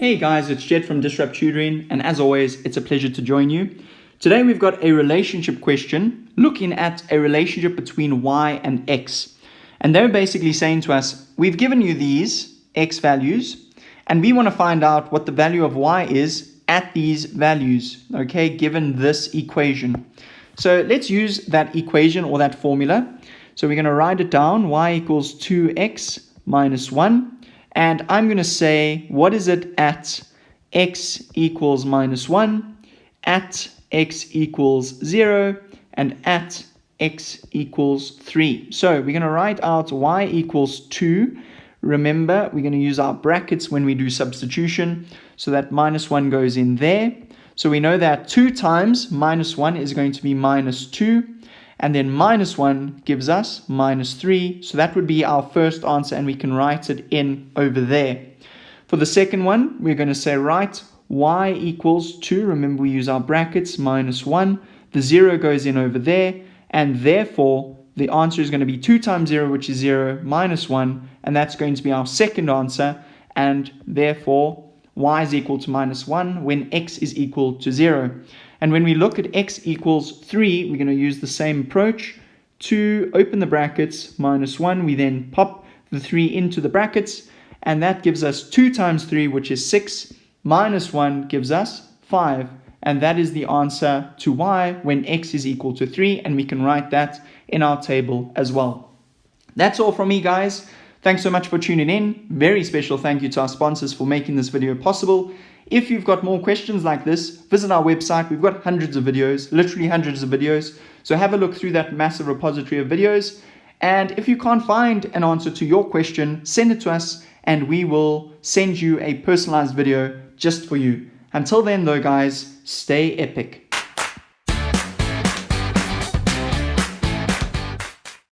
Hey guys, it's Jedd from Disrupt Tutoring, and as always, it's a pleasure to join you. Today we've got a relationship question looking at a relationship between y and x. And they're basically saying to us, we've given you these x values, and we want to find out what the value of y is at these values, okay, given this equation. So let's use that equation or that formula. So we're going to write it down, y equals 2x minus 1. And I'm going to say, what is it at x equals minus 1, at x equals 0, and at x equals 3. So we're going to write out y equals 2. Remember, we're going to use our brackets when we do substitution. So that minus 1 goes in there. So we know that 2 times minus 1 is going to be minus 2. And then minus 1 gives us minus 3. So that would be our first answer, and we can write it in over there. For the second one, we're going to say, right, y equals 2. Remember, we use our brackets, minus 1. The 0 goes in over there. And therefore, the answer is going to be 2 times 0, which is 0, minus 1. And that's going to be our second answer. And therefore, y is equal to minus 1 when x is equal to 0. And when we look at x equals 3, we're going to use the same approach to open the brackets, minus 1. We then pop the 3 into the brackets, and that gives us 2 times 3, which is 6, minus 1 gives us 5. And that is the answer to y when x is equal to 3, and we can write that in our table as well. That's all from me, guys. Thanks so much for tuning in. Very special thank you to our sponsors for making this video possible. If you've got more questions like this, visit our website. We've got hundreds of videos, literally hundreds of videos. So have a look through that massive repository of videos. And if you can't find an answer to your question, send it to us and we will send you a personalized video just for you. Until then though, guys, stay epic.